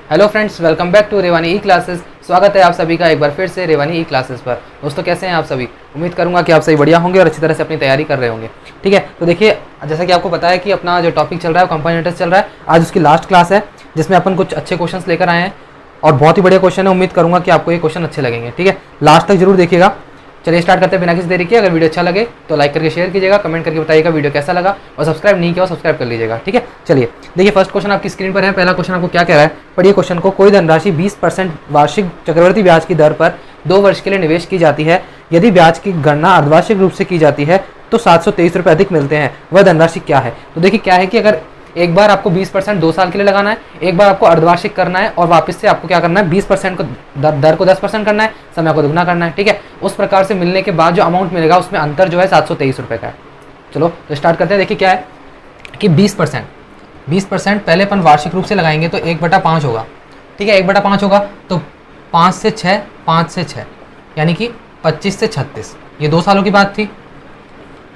Hello friends, welcome back to Rewani E classes. स्वागत है आप सभी का एक बार फिर से रेवानी ई क्लासेस पर। दोस्तों कैसे हैं आप सभी? उम्मीद करूंगा कि आप सभी बढ़िया होंगे और अच्छी तरह से अपनी तैयारी कर रहे होंगे। ठीक है, तो देखिए जैसा कि आपको पता है कि अपना जो टॉपिक चल रहा है कंपाउंड इंटरेस्ट चल रहा है। आज उसकी लास्ट क्लास है जिसमें अपन कुछ अच्छे क्वेश्चन लेकर आए हैं और बहुत ही बढ़िया क्वेश्चन है। उम्मीद करूंगा कि आपको ये क्वेश्चन अच्छे लगेंगे। ठीक है, लास्ट तक जरूर देखिएगा। चलिए स्टार्ट करते हैं बिना किसी देरी के। अगर वीडियो अच्छा लगे तो लाइक करके शेयर कीजिएगा, कमेंट करके बताइएगा वीडियो कैसा लगा, और सब्सक्राइब नहीं किया सब्सक्राइब कर लीजिएगा। ठीक है, चलिए देखिए फर्स्ट क्वेश्चन आपकी स्क्रीन पर है। पहला क्वेश्चन आपको क्या कह रहा है, पढ़िए क्वेश्चन को। कोई धनराशि 20% वार्षिक चक्रवर्ती ब्याज की दर पर 2 वर्ष के लिए निवेश की जाती है। यदि ब्याज की गणना अर्धवार्षिक रूप से की जाती है तो 723 रुपये अधिक मिलते हैं। वह धनराशि क्या है? तो देखिए क्या है कि अगर एक बार आपको 20% 2 साल के लिए लगाना है, एक बार आपको अर्धवार्षिक करना है और वापस से आपको क्या करना है, 20% को दर को 10% करना है, समय को दुगना करना है। ठीक है, उस प्रकार से मिलने के बाद जो अमाउंट मिलेगा उसमें अंतर जो है 723 रुपये का है। चलो तो स्टार्ट करते हैं। देखिए क्या है कि 20% पहले अपन वार्षिक रूप से लगाएंगे तो 1/5 होगा। ठीक है, 1/5 होगा तो 5 से 6, 5 से 6 यानी कि 25 से 36। ये 2 सालों की बात थी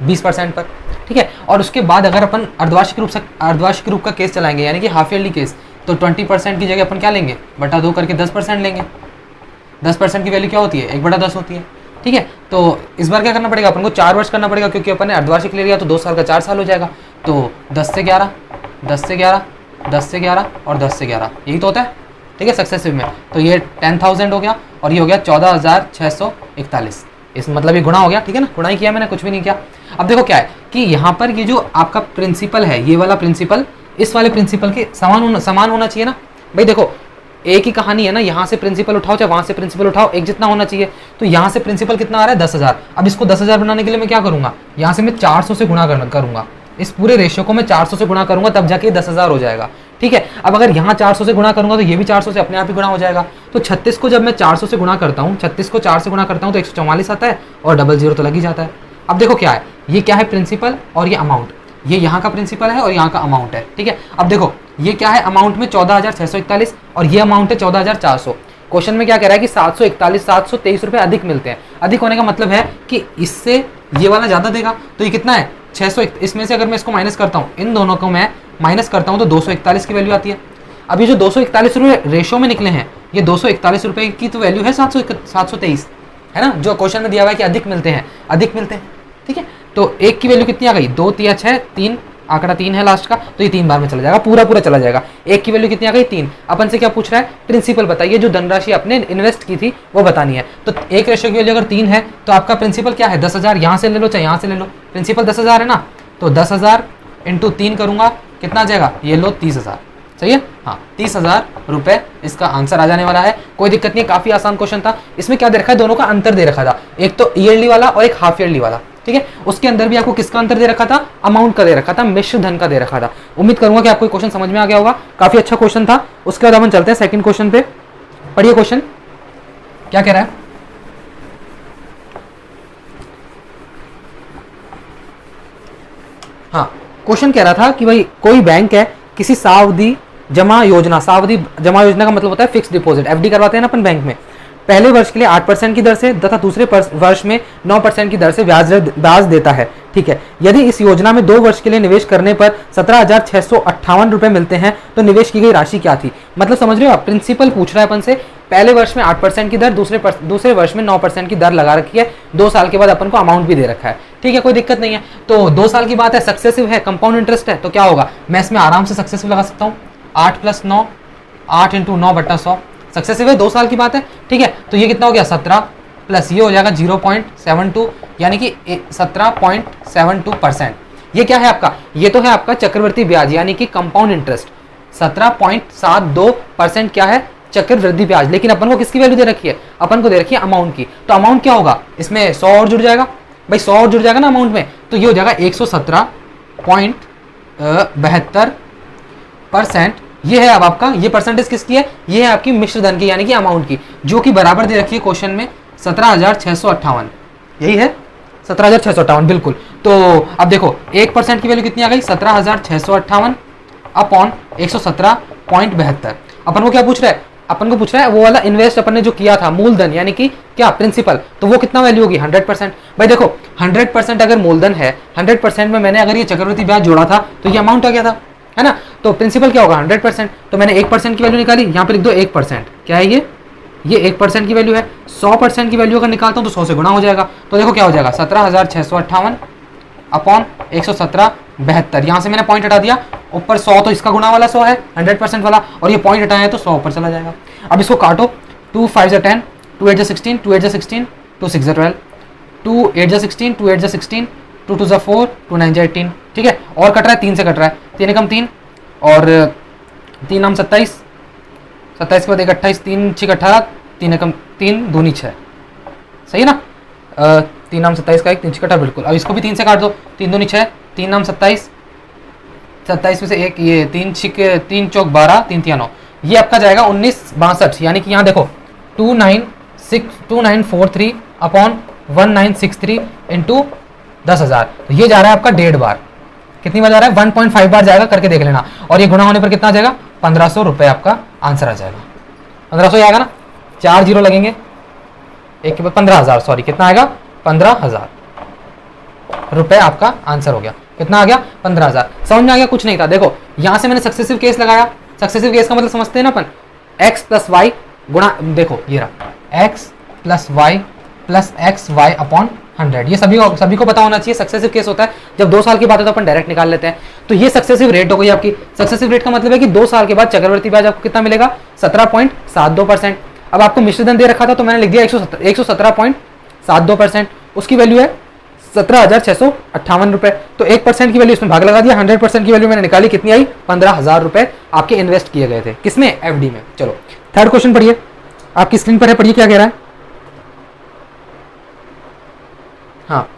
20% पर। ठीक है, और उसके बाद अगर अपन अर्धवार्षिक रूप का केस चलाएंगे यानी कि हाफ ईयरली केस, तो 20% की जगह अपन क्या लेंगे, बटा 2 करके 10% लेंगे। 10% की वैल्यू क्या होती है, 1/10 होती है। ठीक है, तो इस बार क्या करना पड़ेगा अपन को, 4 वर्ष करना पड़ेगा क्योंकि अपन ने अर्धवार्षिक ले लिया तो 2 साल का 4 साल हो जाएगा। तो 10 से 11, 10 से 11, 10 से 11 और 10 से 11, यही तो होता है। ठीक है, सक्सेसिव में तो ये 10,000 हो गया और ये हो गया 14,641। इस मतलब ये गुणा हो गया। ठीक है ना, गुणा ही किया मैंने, कुछ भी नहीं किया। अब देखो क्या है कि यहाँ पर ये जो आपका प्रिंसिपल है, ये वाला प्रिंसिपल इस वाले प्रिंसिपल के समान होना चाहिए ना भाई। देखो एक ही कहानी है ना, यहाँ से प्रिंसिपल उठाओ चाहे वहां से प्रिंसिपल उठाओ, एक जितना होना चाहिए। तो यहाँ से प्रिंसिपल कितना आ रहा है, 10,000। अब इसको 10,000 बनाने के लिए मैं क्या करूंगा, यहाँ से मैं 400 से गुणा करूंगा। इस पूरे रेशियो को मैं 400 से गुणा करूंगा तब जाके 10,000 हो जाएगा। ठीक है, अब अगर यहाँ 400 से गुणा करूंगा तो ये भी 400 से अपने आप ही गुणा हो जाएगा। तो 36 को जब मैं 400 से गुणा करता हूँ, 36 को 4 से गुणा करता हूँ तो 144 आता है और 00 तो लग ही जाता है। अब देखो क्या है, ये क्या है, प्रिंसिपल और ये अमाउंट। ये यहाँ का प्रिंसिपल है और यहाँ का अमाउंट है। ठीक है, अब देखो ये क्या है, अमाउंट में 14,641 और ये अमाउंट है 14,400। क्वेश्चन में क्या कह रहा है कि 723 रुपये अधिक मिलते हैं। अधिक होने का मतलब है कि इससे ये वाला ज्यादा देगा। तो ये कितना है, 600। इसमें से अगर मैं इसको माइनस करता हूँ, इन दोनों को मैं माइनस करता हूँ तो 241 की वैल्यू आती है। अब ये जो 241 रुपये रेशो में निकले हैं, ये 241 रुपये की तो वैल्यू है 723, है ना, जो क्वेश्चन में दिया हुआ है कि अधिक मिलते हैं। ठीक है, तो एक की वैल्यू कितनी आ गई, 2 3 6 3, आंकड़ा 3 है लास्ट का, तो ये 3 बार में चला जाएगा, पूरा चला जाएगा। एक की वैल्यू कितनी आ गई, 3। अपन से क्या पूछ रहा है, प्रिंसिपल बताइए, जो धनराशि आपने इन्वेस्ट की थी वो बतानी है। तो एक रेशियो की वैल्यू अगर 3 है तो आपका प्रिंसिपल क्या है, 10,000। यहाँ से ले लो चाहे यहाँ से ले लो, प्रिंसिपल 10,000 है ना, तो 10,000 इंटू 3 करूंगा, कितना आ जाएगा, ये लो 30,000। सही है, हाँ 30,000 रुपए इसका आंसर आ जाने वाला है। कोई दिक्कत नहीं, काफी आसान क्वेश्चन था। इसमें क्या दे रखा है, दोनों का अंतर दे रखा था, एक तो ईयरली वाला और एक हाफ ईयरली वाला। ठीक है, उसके अंदर भी आपको किसका अंतर दे रखा था, अमाउंट का दे रखा था, मिश्र धन का दे रखा था। उम्मीद करूंगा कि आपको क्वेश्चन समझ में आ गया होगा, काफी अच्छा क्वेश्चन था। उसके बाद अपन चलते हैं सेकंड क्वेश्चन पे। पढ़िए क्वेश्चन क्या कह रहा है। हाँ, क्वेश्चन कह रहा था कि भाई कोई बैंक है किसी सावधि जमा योजना का मतलब होता है फिक्स डिपॉजिट, एफडी करवाते हैं ना अपन बैंक में, पहले वर्ष के लिए 8% की दर से तथा दूसरे वर्ष में 9% की दर से ब्याज देता है। ठीक है, यदि इस योजना में 2 वर्ष के लिए निवेश करने पर 17,658 रुपए मिलते हैं तो निवेश की गई राशि क्या थी। मतलब समझ रहे हो आप, प्रिंसिपल पूछ रहा है अपन से, पहले वर्ष में 8% की दर, दूसरे वर्ष में 9% की दर लगा रखी है, 2 साल के बाद अपन को अमाउंट भी दे रखा है। ठीक है, कोई दिक्कत नहीं है। तो 2 साल की बात है, सक्सेसिव है, कंपाउंड इंटरेस्ट है, तो क्या होगा, मैं इसमें आराम से सक्सेसिव लगा सकता हूँ। 8 + 9, 8 × 9/100 सक्सेसिव है, 2 साल की बात है। ठीक है, तो ये कितना हो गया, 17 प्लस ये हो जाएगा 0.72 यानी कि 17.72%। ये क्या है आपका, ये तो है आपका चक्रवृद्धि ब्याज यानी कि कंपाउंड इंटरेस्ट। 17.72% क्या है, चक्रवृद्धि ब्याज। लेकिन अपन को किसकी वैल्यू दे रखी है, अपन को दे रखी है अमाउंट की। तो अमाउंट क्या होगा, इसमें 100 और जुड़ जाएगा भाई, 100 और जुड़ जाएगा ना अमाउंट में, तो ये हो जाएगा 117.72%। ये है अब आपका, ये परसेंटेज किसकी है, ये है आपकी मिश्र धन की यानी कि अमाउंट की, जो कि बराबर दे रखी है क्वेश्चन में 17,658। यही है 17,658 बिल्कुल। तो अब देखो 1% की वैल्यू कितनी आ गई, 17,658 अपॉन 117.72। अपन को क्या पूछ रहा है, अपन को पूछ रहा है वो वाला इन्वेस्ट अपन ने जो किया था, मूलधन यानी कि क्या प्रिंसिपल, तो वो कितना वैल्यू होगी, 100%। भाई देखो 100% अगर मूलधन है, 100% में मैंने अगर ये चक्रवृद्धि ब्याज जोड़ा था तो ये अमाउंट आ गया था। है ना। तो प्रिंसिपल क्या होगा 100%, तो मैंने 1% की वैल्यू निकाली, यहाँ पे लिख दो 1%, क्या है ये 1% की वैल्यू है। 100% की वैल्यू अगर निकालता हूँ तो 100 से गुणा हो जाएगा, तो देखो क्या हो जाएगा 17,658 अपॉन 117 यहाँ से मैंने पॉइंट हटा दिया, ऊपर 100 तो इसका गुणा वाला 100 है 100% वाला, और ये पॉइंट हटाया है तो 100 ऊपर चला जाएगा। अब इसको काटो, 2 5 10, 2 8 16, 2 8 16, 2 6 12, 2 8 16, 2 8 16, 2 2 4, 2 9 18, ठीक है। और कट रहा है 3 से कट रहा है, 3 एकम 3 और 3 नाम 27, 27 के बाद 1 28, 3 6 18, 3 एकम 3 दूनी 6, सही है ना। 3 नाम 27 का 1, 3 6 18 बिल्कुल। अब इसको भी 3 से काट दो, 3 दूनी 6, 3 नाम 27, 27 में से एक ये 3 3 चौक 12, 3 3 9, ये आपका जाएगा 1962, यानी कि यहाँ देखो 2943 अपॉन 1963 इंटू 10,000, तो ये जा रहा है आपका 1.5 बार। कितनी बार जा रहा है 1.5 बार जाएगा, करके देख लेना। और ये गुणा होने पर कितना आ जाएगा 1500 रुपये आपका आंसर आ जाएगा। 1500 आएगा ना, 4 जीरो लगेंगे, एक के बाद 15,000, सॉरी कितना आएगा 15,000 रुपये आपका आंसर हो गया। कितना आ गया 15,000। समझ में आ गया, कुछ नहीं था। देखो यहाँ से मैंने सक्सेसिव केस लगाया, सक्सेसिव केस का मतलब समझते हैं ना अपन, x प्लस वाई गुणा, देखो ये रहा x प्लस वाई अपॉन 100, ये सभी को पता होना चाहिए। सक्सेसिव केस होता है जब 2 साल की बात है तो अपन डायरेक्ट निकाल लेते हैं। तो ये सक्सेसिव रेट हो गई आपकी। सक्सेसिव रेट का मतलब है कि 2 साल के बाद चक्रवर्ती ब्याज आपको कितना मिलेगा 17.72%। अब आपको मिश्रधन दे रखा था तो मैंने लिख दिया 117.72%, उसकी वैल्यू है 17,658 रुपए। तो 1% की वैल्यू इसमें भाग लगा दिया, 100% की वैल्यू मैंने निकाली, कितनी आई 15,000 रुपए आपके इन्वेस्ट किए गए थे, किसमें एफडी में। चलो थर्ड क्वेश्चन पढ़िए, आपकी स्क्रीन पर है, पढ़िए क्या कह रहा है। हाँ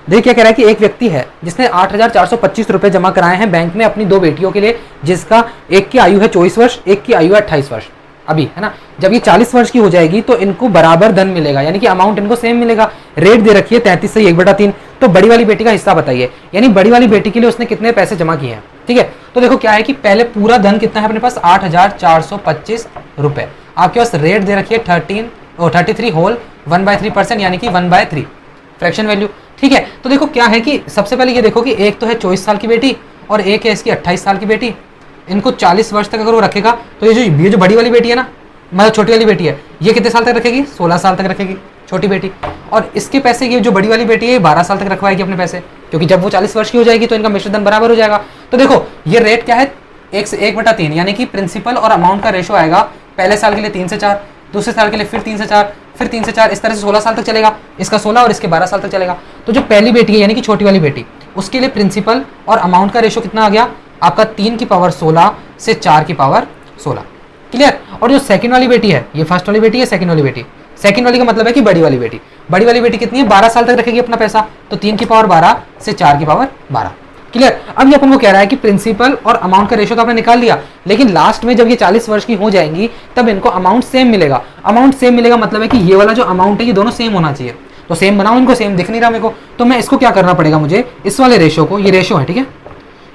देखिए क्या कह रहा है कि एक व्यक्ति है जिसने 8,425 रुपए जमा कराए हैं बैंक में अपनी 2 बेटियों के लिए, जिसका एक की आयु है 24 वर्ष, एक की आयु है 28 वर्ष अभी, है ना। जब ये 40 वर्ष की हो जाएगी तो इनको बराबर धन मिलेगा, यानी कि अमाउंट इनको सेम मिलेगा। रेट दे रखी है 33 से 1/3। तो बड़ी वाली बेटी का हिस्सा बताइए, यानी बड़ी वाली बेटी के लिए उसने कितने पैसे जमा किए हैं, ठीक है। तो देखो क्या है कि पहले पूरा धन कितना है अपने पास 8,425 रुपए। आपके पास रेट दे रखी है 33 होल 1/3%, यानी कि 1/3 फ्रैक्शन वैल्यू, ठीक है। तो देखो क्या है कि सबसे पहले ये देखो कि एक तो है 24 साल की बेटी और एक है इसकी 28 साल की बेटी। इनको 40 वर्ष तक अगर वो रखेगा तो ये जो बड़ी वाली बेटी है ना, मतलब छोटी वाली बेटी है, ये कितने साल तक रखेगी 16 साल तक रखेगी छोटी बेटी। और इसके पैसे ये जो बड़ी वाली बेटी है 12 साल तक रखवाएगी अपने पैसे, क्योंकि जब वो 40 वर्ष की हो जाएगी तो इनका मिश्रधन बराबर हो जाएगा। तो देखो ये रेट क्या है 1 से 1/3, यानी कि प्रिंसिपल और अमाउंट का रेशो आएगा पहले साल के लिए 3 से 4, दूसरे साल के लिए फिर 3 से 4, फिर 3 से 4, इस तरह से 16 साल तक चलेगा। इसका 16 और इसके 12 साल तक चलेगा। तो जो पहली बेटी है यानी कि छोटी वाली बेटी, उसके लिए प्रिंसिपल और अमाउंट का रेशो कितना आ गया आपका 3 की पावर 16 से 4 की पावर 16, क्लियर। और जो सेकंड वाली बेटी है, ये फर्स्ट वाली बेटी है, सेकंड वाली बेटी, सेकंड वाली का मतलब है कि बड़ी वाली बेटी, बड़ी वाली बेटी कितनी है 12 साल तक रखेगी अपना पैसा, तो 3 की पावर 12 से 4 की पावर 12, क्लियर। अब ये अपन को कह रहा है कि प्रिंसिपल और अमाउंट का रेशो तो आपने निकाल लिया, लेकिन लास्ट में जब ये 40 वर्ष की हो जाएंगी तब इनको अमाउंट सेम मिलेगा। अमाउंट सेम मिलेगा मतलब है कि ये वाला जो अमाउंट है ये दोनों सेम होना चाहिए। तो सेम बनाओ, इनको सेम दिख नहीं रहा मेरे को, तो मैं इसको क्या करना पड़ेगा मुझे, इस वाले रेशो को, ये रेशो है ठीक है,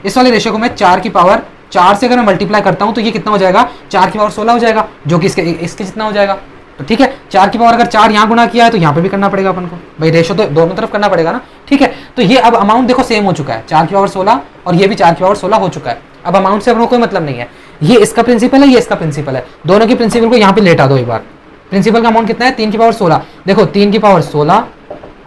इस वाले रेशो को मैं 4 की पावर 4 से अगर मैं मल्टीप्लाई करता हूं तो ये कितना हो जाएगा 4 की पावर 16 हो जाएगा, जो कि इसके जितना हो जाएगा। तो ठीक है, 4 की पावर अगर 4 यहाँ गुणा किया है तो यहाँ पे भी करना पड़ेगा अपन को, भाई रेशो तो दोनों तरफ करना पड़ेगा ना, ठीक है। तो ये अब अमाउंट देखो सेम हो चुका है, 4 की पावर 16 और ये भी 4 की पावर 16 हो चुका है। अब अमाउंट से अपने कोई मतलब नहीं है, ये इसका प्रिंसिपल है, ये इसका प्रिंसिपल है, दोनों की प्रिंसिपल को यहाँ पे लेटा दो एक बार। प्रिंसिपल का अमाउंट कितना है 3 की पावर 16, देखो 3 की पावर 16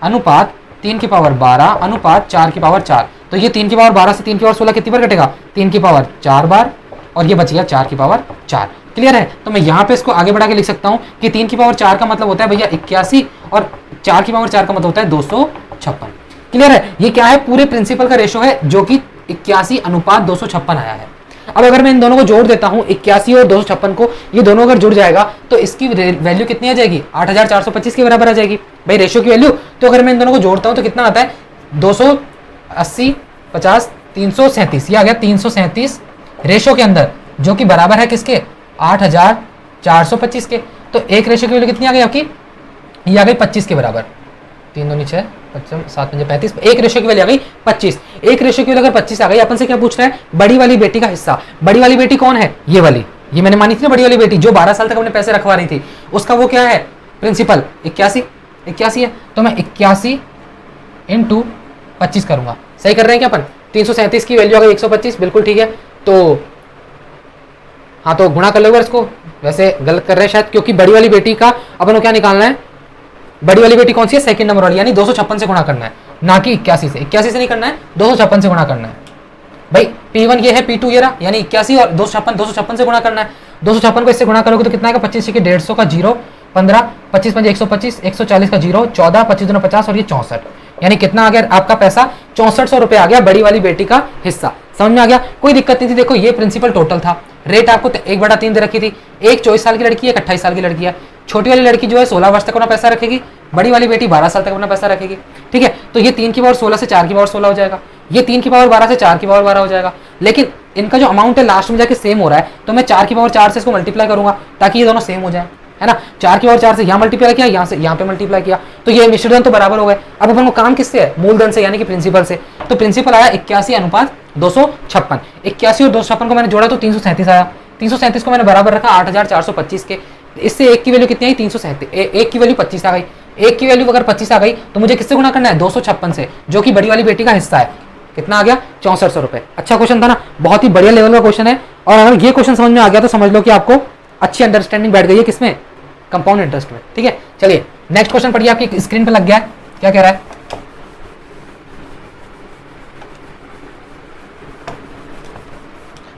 अनुपात 3 की पावर 12 अनुपात 4 की पावर 4, तो ये 3 की पावर 12 से 3 की पावर 16 कितनी बार कटेगा 3 की पावर 4 बार, और ये बच गया 4 की पावर 4, क्लियर है। तो मैं यहाँ पे इसको आगे बढ़ा के लिख सकता हूँ कि 3 की पावर 4 का मतलब होता है भैया 81 और 4 की पावर 4 का मतलब होता है 256, क्लियर है। ये क्या है पूरे प्रिंसिपल का रेशो है जो कि 81 अनुपात 256 आया है। अब अगर मैं इन दोनों को जोड़ देता हूँ 81 और 256 को, ये दोनों अगर जुड़ जाएगा तो इसकी वैल्यू कितनी आ जाएगी 8,425 के बराबर आ जाएगी भाई रेशो की वैल्यू। तो अगर मैं इन दोनों को जोड़ता हूँ तो कितना आता है 280 50 337, ये आ गया 337 रेशो के अंदर, जो कि बराबर है किसके 8,425 के। तो एक रेशो की वैल्यू कितनी आ गई आपकी, ये आ गई 25 के बराबर, 3 2 6 7 5 35, एक रेशो की वैल्यू आ गई 25। एक रेशो की वैल्यू अगर 25 आ गई, अपन से क्या पूछ रहा है बड़ी वाली बेटी का हिस्सा। बड़ी वाली बेटी कौन है, ये वाली, ये मैंने मानी थी ना बड़ी वाली बेटी जो 12 साल तक अपने पैसे रखवा रही थी, उसका वो क्या है प्रिंसिपल 81 81 है, तो मैं 81 इंटू 25 करूंगा। सही कर रहे हैं क्या अपन? 337 की वैल्यू आ गई 125, बिल्कुल ठीक है। तो हाँ, तो गुणा कर लो इसको। वैसे गलत कर रहे हैं शायद, क्योंकि बड़ी वाली बेटी का अपन को क्या निकालना है? बड़ी वाली बेटी कौन सी है? सेकंड नंबर वाली, यानी 256 से गुणा करना है, ना कि 81 से। 81 से नहीं करना है, 256 से गुणा करना है भाई। P1 ये है, P2 ये रहा, यानी 81 और 256 से गुणा करना है। 256 को इससे गुणा करोगे तो कितना आएगा? 25 के 150 का 0, 15, 25 5 125, 140 का 0, 14, 25 दूना 50 और ये 64, यानी कितना आ गया आपका पैसा? 6400 रुपये आ गया बड़ी वाली बेटी का हिस्सा। समझ में आ गया? कोई दिक्कत नहीं थी। देखो ये प्रिंसिपल टोटल था, रेट आपको 1/3 दे रखी थी। एक 24 साल की लड़की है, एक 28 साल की लड़की है। छोटी वाली लड़की जो है 16 वर्ष तक अपना पैसा रखेगी, बड़ी वाली बेटी 12 साल तक अपना पैसा रखेगी। ठीक है, तो ये 3 की पावर 16 से 4 की पावर 16 हो जाएगा, ये 3 की पावर 12 से 4 की पावर 12 हो जाएगा। लेकिन इनका जो अमाउंट है लास्ट में जाके सेम हो रहा है, तो मैं 4 की पावर 4 से इसको मल्टीप्लाई करूंगा ताकि ये दोनों सेम हो जाए, है ना। 4 की पावर 4 से यहाँ मल्टीप्लाई किया, यहाँ से यहाँ पे मल्टीप्लाई किया, तो ये मिश्रधन तो बराबर हो गए। अब अपन को काम किससे है? मूलधन से, यानी कि प्रिंसिपल से। तो प्रिंसिपल आया 81 अनुपात 256। 81 और 256 को मैंने जोड़ा तो 337 आया। 337 को मैंने बराबर रखा 8425 के। इससे एक की वैल्यू कितनी आई? 337। एक की वैल्यू 25 आ गई। एक की वैल्यू अगर 25 आ गई तो मुझे किससे गुणा करना है? 256 से, जो कि बड़ी वाली बेटी का हिस्सा है। कितना आ गया? 6400 रुपए। अच्छा क्वेश्चन था ना, बहुत ही बढ़िया लेवल का क्वेश्चन है। और अगर ये क्वेश्चन समझ में आ गया तो समझ लो कि आपको अच्छी अंडरस्टैंडिंग बैठ गई है किसमें? कंपाउंड इंटरेस्ट में। ठीक है, चलिए नेक्स्ट क्वेश्चन पढ़िए, आपकी स्क्रीन पे लग गया है। क्या कह रहा है?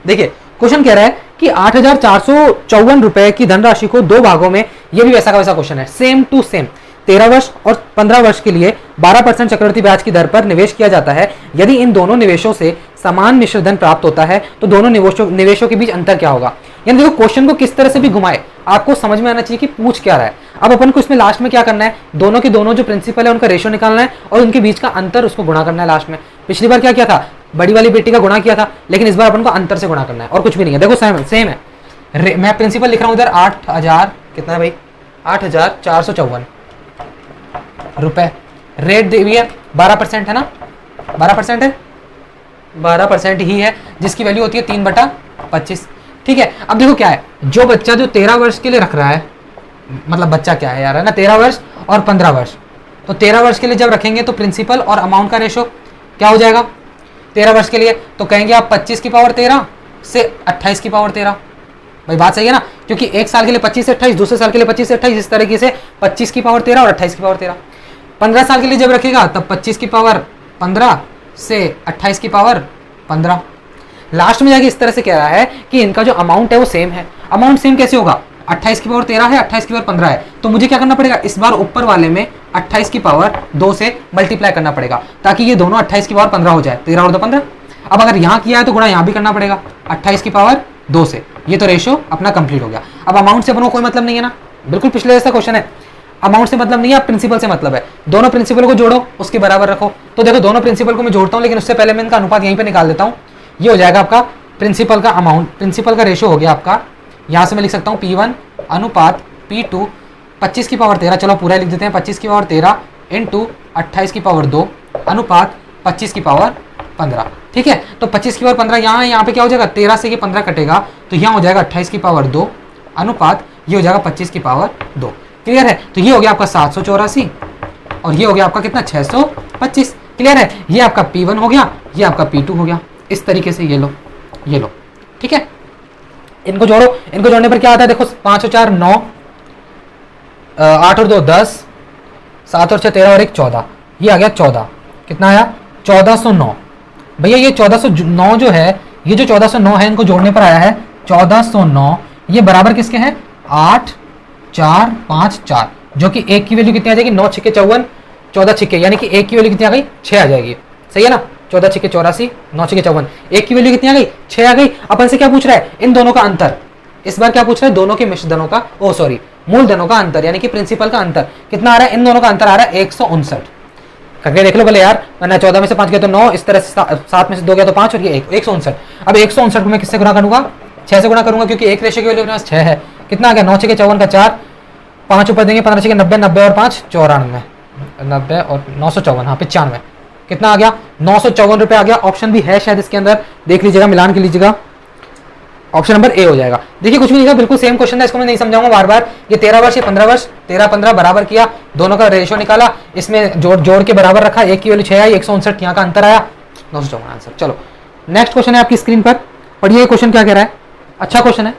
देखिए क्वेश्चन कह रहा है कि 8454 रुपए की धनराशि को दो भागों में, ये भी वैसा का वैसा क्वेश्चन है, सेम टू सेम 13 वर्ष और 15 वर्ष के लिए 12% चक्रवृद्धि ब्याज की दर पर निवेश किया जाता है। यदि इन दोनों निवेशों से समान मिश्रधन प्राप्त होता है तो दोनों निवेशों के बीच अंतर क्या होगा? यानी देखो क्वेश्चन को किस तरह से भी घुमाए आपको समझ में आना चाहिए कि पूछ क्या रहा है। अब अपन को इसमें लास्ट में क्या करना है? दोनों के दोनों जो प्रिंसिपल है उनका रेशियो निकालना है और उनके बीच का अंतर उसको गुणा करना है लास्ट में। पिछली बार क्या किया था? बड़ी वाली बेटी का गुणा किया था, लेकिन इस बार अपन को अंतर से गुणा करना है और कुछ भी नहीं है। देखो सेम है। मैं प्रिंसिपल लिख रहा हूं इधर 8000, कितना है भाई? 8454 रुपए। रेट दी हुई है 12% है ना, 12% है, 12% ही है, जिसकी वैल्यू होती है 3/25। ठीक है, अब देखो क्या है, जो बच्चा जो 13 वर्ष के लिए रख रहा है, मतलब बच्चा क्या है यार, है ना, 13 वर्ष और 15 वर्ष, तो 13 वर्ष के लिए जब रखेंगे तो प्रिंसिपल और अमाउंट का रेशो क्या हो जाएगा? 13 वर्ष के लिए तो कहेंगे आप 25 की पावर 13 से 28 की पावर 13। भाई बात सही है ना, क्योंकि एक साल के लिए 25 से 28, दूसरे साल के लिए 25 से 28, इस तरीके से 25 की पावर 13 और 28 की पावर 13। 15 साल के लिए जब रखेगा तब 25 की पावर 15 से 28 की पावर 15। लास्ट में जाके इस तरह से कह रहा है कि इनका जो अमाउंट है वो सेम है। अमाउंट सेम कैसे होगा? 28 की पावर 13 है, 28 की पावर 15 है, तो मुझे क्या करना पड़ेगा? इस बार ऊपर वाले में 28 की पावर 2 से मल्टीप्लाई करना पड़ेगा ताकि ये दोनों 28 की पावर 15 हो जाए। 13 और 2 15। अब अगर यहाँ किया है तो गुणा यहाँ भी करना पड़ेगा 28 की पावर 2 से। ये तो रेशियो अपना कंप्लीट हो गया। अब अमाउंट से अपनों कोई मतलब नहीं है ना, बिल्कुल पिछले जैसा क्वेश्चन है। अमाउंट से मतलब नहीं है, प्रिंसिपल से मतलब है। दोनों प्रिंसिपल को जोड़ो, उसके बराबर रखो। तो देखो दोनों प्रिंसिपल को मैं जोड़ता हूँ, लेकिन उससे पहले मैं इनका अनुपात यहीं पे निकाल देता हूँ। ये हो जाएगा आपका प्रिंसिपल का अमाउंट, प्रिंसिपल का रेशियो हो गया आपका, यहाँ से मैं लिख सकता हूँ P1 अनुपात P2 25 की पावर 13, चलो पूरा लिख देते हैं, 25 की पावर 13 इंटू 28 की पावर 2 अनुपात 25 की पावर 15। ठीक है, तो 25 की पावर 15 यहाँ पे क्या हो जाएगा? 13 से ये 15 कटेगा तो यहाँ हो जाएगा 28 की पावर 2 अनुपात ये हो जाएगा 25 की पावर 2। क्लियर है? तो ये हो गया आपका 784 और ये हो गया आपका कितना? 625। क्लियर है? ये आपका P1 हो गया, ये आपका P2 हो गया। इस तरीके से ये लो, ये लो। ठीक है, इनको जोड़ो, इनको जोड़ने पर क्या आता है? देखो 5 और 4 9, 8 और 2 10, 7 और 6 13 और 1 14, ये आ गया 14। कितना आया? 1409। भैया ये 1409 जो है, ये जो 1409 है, इनको जोड़ने पर आया है 1409। ये बराबर किसके हैं? 8 4 5 4, जो कि एक की वैल्यू कितनी आ जाएगी? 9 छिके 54, 14 छिके, यानी कि एक की वैल्यू कितनी आ गई? 6 आ जाएगी। सही है ना? 14 छिके 84, 9 छिके 54, एक की वैल्यू कितनी आ गई? 6 आ गई। अपन से क्या पूछ रहा है? इन दोनों का अंतर। इस बार क्या पूछ रहा है? दोनों के मिश्रधनों का, ओ सॉरी, मूलधनों का अंतर, यानी कि प्रिंसिपल का अंतर कितना आ रहा है? इन दोनों का अंतर आ रहा है 159। करके देख लो भले यार, मैंने 14 में से 5 गया तो 9, इस तरह से 7 में से 2 गया तो 5 और ये 159। अब 159 को मैं किससे गुणा करूंगा? 6 से गुणा करूंगा, क्योंकि एक रेशियो की वैल्यू मेरे पास 6 है। कितना आ गया? 9 छिके 54 का 4, 5 ऊपर देंगे 15 छिके 90, 90 और 5 94, 90 और 954, हाँ 95। कितना आ गया? 954 रुपये आ गया। ऑप्शन भी है शायद इसके अंदर, देख लीजिएगा, मिलान के लीजिएगा। ऑप्शन नंबर ए हो जाएगा। देखिए कुछ भी नहीं, बिल्कुल सेम क्वेश्चन है, इसको मैं नहीं समझाऊंगा बार बार। ये 13 वर्ष, ये 15 वर्ष, 13-15 बराबर किया, दोनों का रेशियो निकाला, इसमें जोड़ के बराबर रखा, एक की वैल्यू 6 आई, 159 यहाँ का अंतर आया, 954 आंसर। चलो नेक्स्ट क्वेश्चन है आपकी स्क्रीन पर, पढ़िए क्वेश्चन क्या कह रहा है, अच्छा क्वेश्चन है।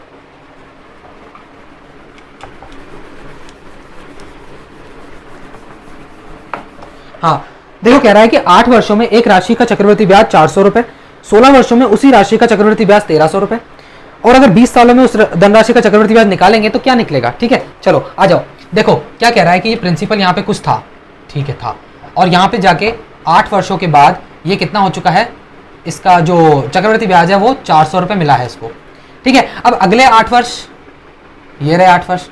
हाँ देखो कह रहा है कि 8 वर्षों में एक राशि का चक्रवृद्धि ब्याज 400 रुपए, 16 वर्षों में उसी राशि का चक्रवृद्धि ब्याज 1300 रुपए, और अगर 20 सालों में उस धनराशि का चक्रवृद्धि ब्याज निकालेंगे तो क्या निकलेगा। ठीक है चलो आ जाओ, देखो क्या कह रहा है कि ये प्रिंसिपल यहाँ पे कुछ था, ठीक है था, और यहाँ पे जाके 8 वर्षों के बाद ये कितना हो चुका है, इसका जो चक्रवृद्धि ब्याज है वो 400 रुपए मिला है इसको। ठीक है अब अगले 8 वर्ष, ये रहे 8 वर्ष,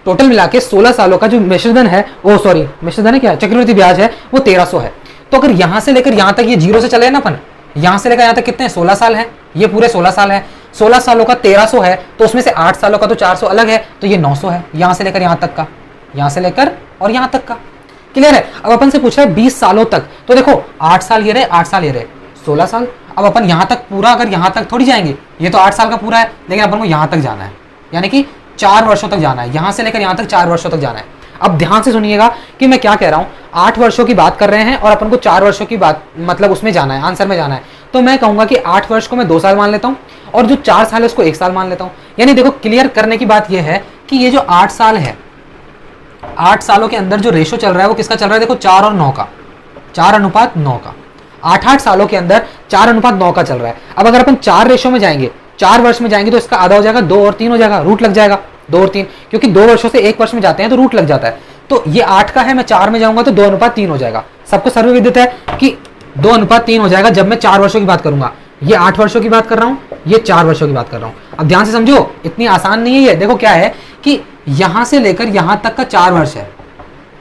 टोटल मिला के 16 सालों का जो मिश्रधन है, ओ सॉरी मिश्रधन है क्या, चक्रवृद्धि ब्याज है वो 1300 है। तो अगर यहां से लेकर यहां तक ये जीरो से चले ना अपन, यहां से लेकर यहां तक कितने 16 साल है, ये पूरे 16 साल है, 16 सालों का 1300 है, तो उसमें से 8 सालों का तो 400 अलग है, तो ये 900 है, यहां से लेकर यहां तक का, यहां से लेकर और यहां तक का। क्लियर है। अब अपन से पूछ रहा है 20 सालों तक, तो देखो 8 साल ये रहे, 8 साल ये रहे, 16 साल। अब अपन यहां तक पूरा, अगर यहां तक थोड़ी जाएंगे, ये तो 8 साल का पूरा है, लेकिन अपन को यहां तक जाना है, यानी कि 4 वर्षों तक जाना है, यहां से लेकर यहां तक 4 वर्षों तक जाना है। अब ध्यान से सुनिएगा कि मैं क्या कह रहा हूं, 8 वर्षों की बात कर रहे हैं और अपन को 4 वर्षों की बात, मतलब उसमें जाना है, आंसर में जाना है। तो मैं कहूंगा कि 8 वर्ष को मैं 2 साल मान लेता हूं और जो 4 साल है उसको 1 साल मान लेता हूं। यानी देखो क्लियर करने की बात यह है कि ये जो 8 साल है, 8 सालों के अंदर जो रेशो चल रहा है वो किसका चल रहा है, देखो 4 और 9 का, 4:9 का, 8 सालों के अंदर 4:9 का चल रहा है। अब अगर अपन 4 रेशो में जाएंगे, 4 वर्ष में जाएंगे तो इसका आधा हो जाएगा, 2 और 3 हो जाएगा, रूट लग जाएगा 2 और 3, क्योंकि 2 वर्षों से 1 वर्ष में जाते हैं तो रूट लग जाता है। तो ये 8 का है, मैं 4 में जाऊंगा तो 2:3 हो जाएगा। सबको सर्वविदित है कि 2:3 हो जाएगा जब मैं 4 वर्षों की बात करूंगा। ये 8 वर्षों की बात कर रहा हूं, ये 4 वर्षों की बात कर रहा हूं। अब ध्यान से समझो, इतनी आसान नहीं है ये। देखो क्या है कि यहां से लेकर यहां तक का 4 वर्ष है,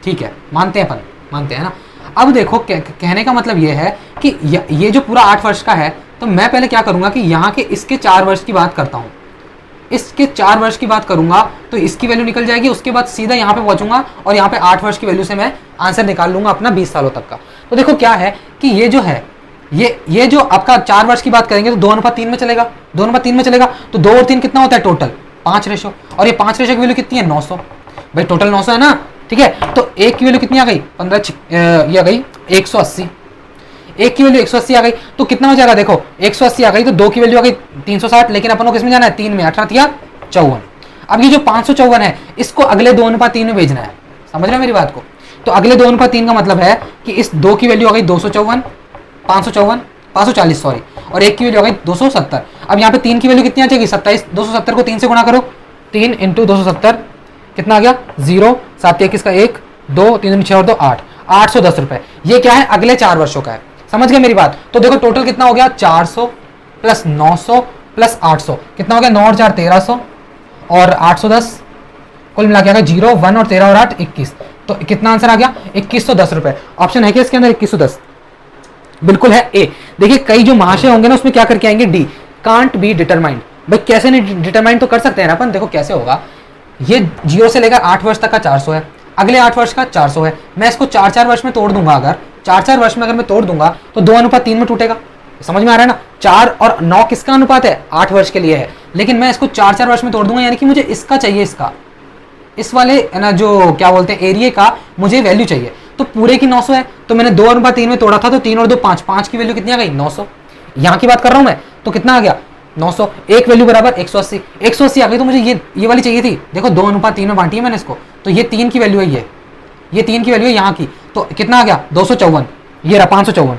ठीक है, मानते हैं अपन, मानते हैं ना। अब देखो कहने का मतलब ये है कि ये जो पूरा 8 वर्ष का है, तो मैं पहले क्या करूंगा कि यहाँ के इसके 4 वर्ष की बात करता हूँ, इसके 4 वर्ष की बात करूंगा तो इसकी वैल्यू निकल जाएगी, उसके बाद सीधा यहाँ पे पहुंचूंगा और यहाँ पे 8 वर्ष की वैल्यू से मैं आंसर निकाल लूंगा अपना 20 सालों तक का। तो देखो क्या है कि ये जो है, ये जो आपका 4 वर्ष की बात करेंगे तो 2:3 में चलेगा, 2:3 में चलेगा, तो 2 और 3 कितना होता है टोटल 5 रेशो, और ये 5 रेशो की वैल्यू कितनी है 900, भाई टोटल 900 है ना, ठीक है। तो एक की वैल्यू कितनी आ गई 15, ये आ गई 180, एक की वैल्यू 180 आ गई, तो कितना हो जाएगा, देखो 180 आ गई तो 2 की वैल्यू आ गई 360, लेकिन अपन को किसमें जाना है 3 में, 18×54। अब ये जो 554 है इसको अगले 2:3 में भेजना है, समझ रहे हो मेरी बात को। तो अगले 2:3 का मतलब है कि इस 2 की वैल्यू आ गई 254, 540 सॉरी, और एक की वैल्यू आ गई 270। अब यहाँ पे 3 की वैल्यू कितनी आ जाएगी 27, 270 को 3 से गुणा करो, 3 × 270 कितना आ गया 0, 7 21 का 1, 2, 3 6 और 2 8, 810 रुपए। ये क्या है अगले 4 वर्षों का है, समझ गए मेरी बात। तो देखो टोटल कितना हो गया 400 प्लस 900 प्लस 800, कितना हो गया 9 और 4 1300 और 810, कुल मिला के आ गया 0, 1 और 13 और 8 21। तो कितना आंसर आ गया 2110 रुपए। ऑप्शन है क्या इसके अंदर 2110, बिल्कुल है ए। देखिए कई जो महाशय होंगे ना उसमें क्या करके आएंगे डी, कांट बी डिटरमाइंड। भाई कैसे नहीं डिटरमाइंड तो कर सकते हैं ना अपन। देखो कैसे होगा, ये 0 से लेकर 8 वर्ष तक का 400 है, अगले 8 वर्ष का 400 है, मैं इसको 4-4 वर्ष में तोड़ दूंगा। अगर 4-4 वर्ष में अगर मैं तोड़ दूंगा तो 2:3 में टूटेगा, समझ में आ रहा है ना। 4 और 9 किसका अनुपात है 8 वर्ष के लिए है, लेकिन मैं इसको 4-4 वर्ष में तोड़ दूंगा, यानी कि मुझे इसका चाहिए, इसका इस वाले ना जो क्या बोलते हैं एरिया का मुझे वैल्यू चाहिए। तो पूरे की 900 है, तो मैंने 2:3 में तोड़ा था, तो 3 और 2 5, 5 की वैल्यू कितनी आ गई 900। यहाँ की बात कर रहा हूं मैं, तो कितना आ गया 900, एक वैल्यू बराबर 180, 180 आ गई, तो मुझे ये वाली चाहिए थी। देखो 2:3 में बांटी है मैंने इसको, तो ये 3 की वैल्यू है, ये 3 की वैल्यू है यहाँ की, तो कितना आ गया 254, ये रहा 554,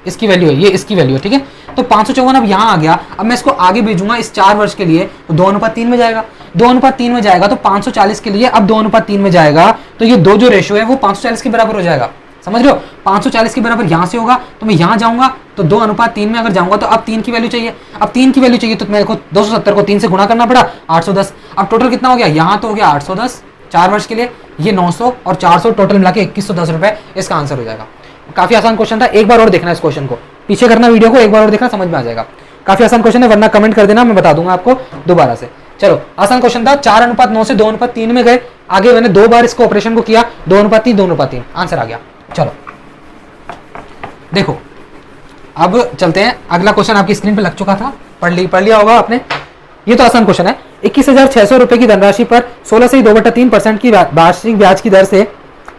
इसकी वैल्यू है, ये इसकी वैल्यू है, ठीक है। तो 554 अब यहाँ आ गया। अब मैं इसको आगे भेजूंगा इस 4 वर्ष के लिए, तो 2:3 में जाएगा, 2:3 में जाएगा तो 540 के लिए अब 2:3 में जाएगा, तो ये दो जो रेशो है वो 540 के बराबर हो जाएगा, समझ रहे हो। 540 के बराबर यहाँ से होगा, तो मैं यहाँ जाऊंगा तो 2:3 में अगर जाऊंगा तो अब 3 की वैल्यू चाहिए, अब 3 की वैल्यू चाहिए तो मेरे को 270 को 3 से गुणा करना पड़ा, 810। अब टोटल कितना हो गया, यहाँ तो हो गया 810 4 वर्ष के लिए, ये 900 और 400 टोटल मिला के 2110 रुपए इसका आंसर हो जाएगा। काफी आसान क्वेश्चन था, एक बार और देखना इस क्वेश्चन को, पीछे करना वीडियो को, एक बार और देखना समझ में आ जाएगा। काफी आसान क्वेश्चन है, वरना कमेंट कर देना, मैं बता दूंगा आपको दोबारा से। चलो आसान क्वेश्चन था, 4:9 से 2:3 में गए, आगे मैंने 2 बार इसको ऑपरेशन को किया, 2:3 2:3 आंसर आ गया। चलो देखो अब चलते हैं, अगला क्वेश्चन आपकी स्क्रीन पे लग चुका था, पढ़ लिया होगा आपने। ये तो आसान क्वेश्चन है। 21,600 रुपए की धनराशि पर 16 से 2/3% की वार्षिक ब्याज की दर से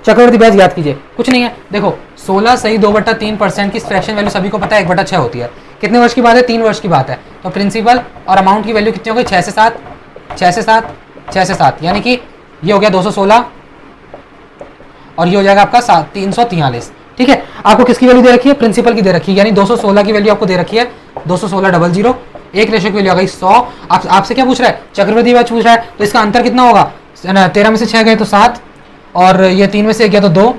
चक्रवृद्धि ब्याज ज्ञात कीजिए। कुछ नहीं है, देखो 16 से 2/3% की फ्रैक्शन वैल्यू सभी को पता है 1/6 होती है। कितने वर्ष की बात है? 3 वर्ष की बात है। तो प्रिंसिपल और अमाउंट की वैल्यू कितनी हो गई? 6 से 7, 6 से 7, 6 से 7, यानी कि ये हो गया 216 और ये हो जाएगा आपका 343। ठीक है, आपको किसकी वैल्यू दे रखी है? प्रिंसिपल की दे रखी है, यानी 216 की वैल्यू आपको दे रखी है 216,000। एक रेशो की वैल्यू आ गई 100। आपसे क्या पूछ रहा है? चक्रवृद्धि ब्याज पूछ रहा है, तो इसका अंतर कितना होगा? 13 में से 6 गए तो 7, और ये 3 में से 1 गया तो 2,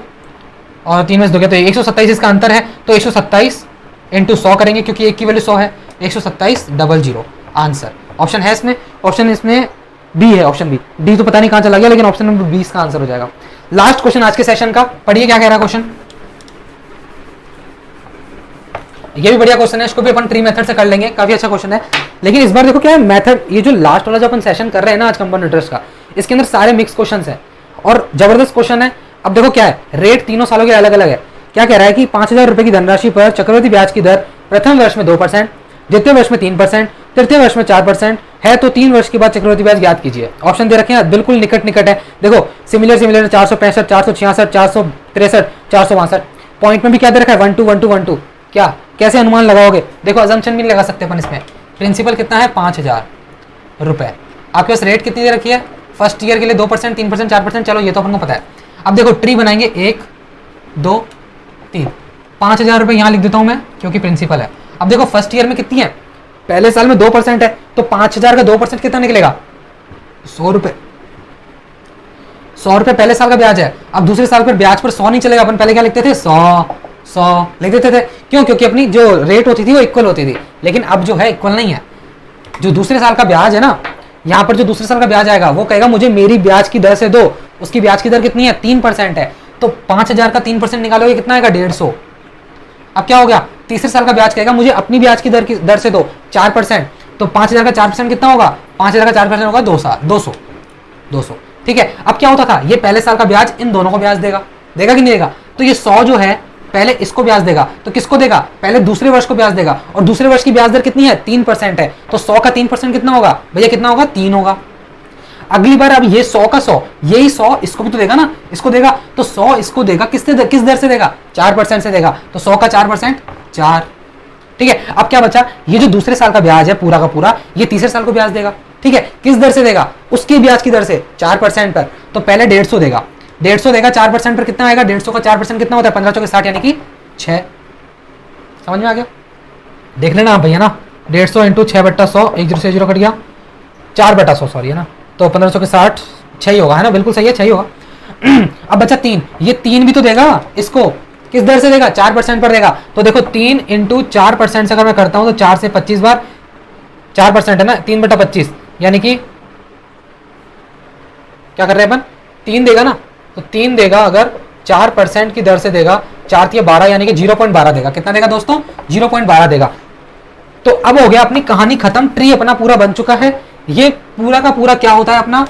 और 3 में से 2 गया तो 127 इसका अंतर है। तो 127 इंटू 100 करेंगे क्योंकि एक की वैल्यू 100 है। 127,000 आंसर। ऑप्शन है इसमें, ऑप्शन इसमें बी है, ऑप्शन बी। डी तो पता नहीं कहाँ चला गया, लेकिन ऑप्शन नंबर 20 का आंसर हो जाएगा। लास्ट क्वेश्चन आज के सेशन का, पढ़िए क्या कह रहा है क्वेश्चन। ये भी बढ़िया क्वेश्चन है, इसको भी अपन ट्री मेथड से कर लेंगे, काफी अच्छा क्वेश्चन है। लेकिन इस बार देखो क्या है मेथड, ये जो लास्ट वाला जो अपन सेशन कर रहे हैं ना आज कंपाउंड इंटरेस्ट का, इसके अंदर सारे मिक्स क्वेश्चन है और जबरदस्त क्वेश्चन है। अब देखो क्या है, रेट तीनों सालों के अलग अलग है। क्या कह रहा है कि 5,000 रुपए की धनराशि पर चक्रवृद्धि ब्याज की दर प्रथम वर्ष में 2%, द्वितीय वर्ष में 3%, तृतीय वर्ष में 4% है, तो 3 वर्ष के बाद चक्रवृद्धि ब्याज ज्ञात कीजिए। ऑप्शन दे रखे हैं, बिल्कुल निकट निकट है। देखो सिमिलर 465, 466, 463, 462। पॉइंट में भी क्या दे रखा है? 1 2 1 2 1 2। क्या कैसे अनुमान लगाओगे? देखो अजम्पशन भी लगा सकते हैं अपन इसमें। प्रिंसिपल कितना है? 5,000 रुपए। आपके पास रेट कितनी दे रखी है? फर्स्ट ईयर के लिए 2%, 3%, 4%। चलो ये तो अपन को पता है। अब देखो ट्री बनाएंगे 1 2 3, 5,000 रुपए यहाँ लिख देता हूं मैं क्योंकि प्रिंसिपल है। अब देखो फर्स्ट ईयर में कितनी है? पहले साल में 2% है, तो 5,000 का 2% कितना निकलेगा? 100 रुपए। 100 रुपए पहले साल का ब्याज है। अब दूसरे साल पर ब्याज पर 100 नहीं चलेगा, अपन पहले क्या लिखते थे? 100 लिख देते थे। क्यों? क्योंकि अपनी जो रेट होती थी वो इक्वल होती थी, लेकिन अब जो है इक्वल नहीं है। जो दूसरे साल का ब्याज है ना, यहाँ पर जो दूसरे साल का ब्याज आएगा वो कहेगा मुझे मेरी ब्याज की दर से दो। उसकी ब्याज की दर कितनी है? 3% है। तो 5,000 का 3% निकालोगे कितना आएगा? 150। अब क्या हो गया? तीसरे साल का ब्याज कहेगा मुझे अपनी ब्याज की दर से दो 4%। तो 5,000 का 4% कितना होगा? 5,000 का 4% होगा 200। ठीक है। अब क्या होता था? ये पहले साल का ब्याज इन दोनों को ब्याज देगा कि नहीं देगा? तो ये 100 जो है पहले इसको ब्याज देगा, तो किसको देगा? पहले दूसरे वर्ष को ब्याज देगा, और दूसरे वर्ष की ब्याज दर कितनी है? 3% है। तो 100 का 3% कितना होगा भैया? कितना होगा? 3 होगा। अगली बार अब ये 100 का 100, यही 100 इसको भी तो देगा ना, इसको देगा। तो 100 इसको देगा, किस दर से देगा? 4% से देगा। तो 100 का 4%, 4। ठीक है। अब क्या बचा? ये जो दूसरे साल का ब्याज है पूरा का पूरा, ये तीसरे साल को ब्याज देगा। ठीक है। किस दर से देगा? उसकी ब्याज की दर से, 4% पर। तो पहले 150 देगा, 150 देगा 4% पर, कितना आएगा? 150 का 4% कितना होता है? 15 चौके 60, यानी कि 6। समझ में आ गया? देख लेना आप भैया ना, 150 इंटू 6/100, 1 0 से 0 कट गया, 4/100 सॉरी है ना, तो 15 चौके 60, 6 ही होगा, है ना? बिल्कुल सही है, 6 ही होगा। अब बचा 3, ये 3 भी तो देगा इसको, किस दर से देगा? 4% पर देगा। तो देखो 3 इंटू 4% से अगर मैं करता हूं तो 4 से 25 बार 4% है ना, 3/25, यानी कि क्या कर रहे हैं अपन? 3 देगा ना, तो 3 देगा अगर 4% की दर से देगा, 4 3 12, यानी कि 0.12 देगा। कितना देगा दोस्तों? 0.12 देगा। तो अब हो गया अपनी कहानी खत्म, ट्री अपना पूरा बन चुका है। ये पूरा का पूरा क्या होता है? अपना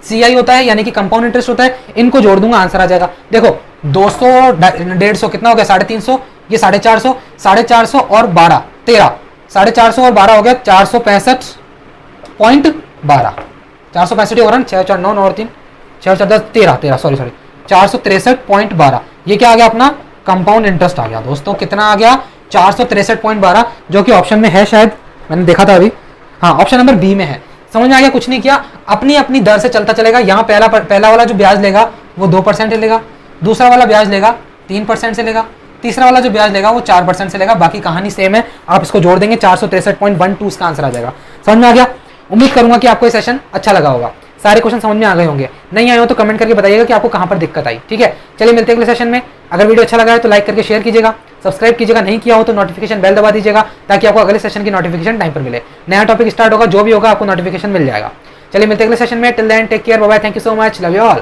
CI होता है, यानी कि कंपाउंड इंटरेस्ट होता है। इनको जोड़ दूंगा, आंसर आ जाएगा। देखो 200 150 कितना हो गया? 350, ये 450, 450 और 12 13, 450 और 12 हो गया 465.12, 465 हो रहा है, 6 4 9 और 3 6 4 10 13 सॉरी 463.12। ये क्या आ गया? अपना कंपाउंड इंटरेस्ट आ गया दोस्तों। कितना आ गया? 463.12, जो कि ऑप्शन में है, शायद मैंने देखा था अभी। हाँ, ऑप्शन नंबर बी में है। समझ में आ गया? कुछ नहीं किया, अपनी अपनी दर से चलता चलेगा। यहाँ पहला वाला जो ब्याज लेगा वो 2% से लेगा, दूसरा वाला ब्याज लेगा 3% से लेगा, तीसरा वाला जो ब्याज लेगा वो 4% से लेगा। बाकी कहानी सेम है, आप इसको जोड़ देंगे 463.12 इसका आंसर आ जाएगा। समझ में आ गया? उम्मीद करूंगा कि आपको ये सेशन अच्छा लगा होगा, सारे क्वेश्चन समझ में आ गए होंगे। नहीं आए हो तो कमेंट करके बताइएगा कि आपको कहां पर दिक्कत आई। ठीक है, चलिए मिलते हैं अगले सेशन में। अगर वीडियो अच्छा लगा है तो लाइक करके शेयर कीजिएगा, सब्सक्राइब कीजिएगा, नहीं किया हो तो नोटिफिकेशन बेल दबा दीजिएगा, ताकि आपको अगले सेशन की नोटिफिकेशन टाइम पर मिले। नया टॉपिक स्टार्ट होगा, जो भी होगा आपको नोटिफिकेशन मिल जाएगा। चलिए मिलते हैं अगले सेशन में। Till then take care, bye bye, thank you so much, love you all.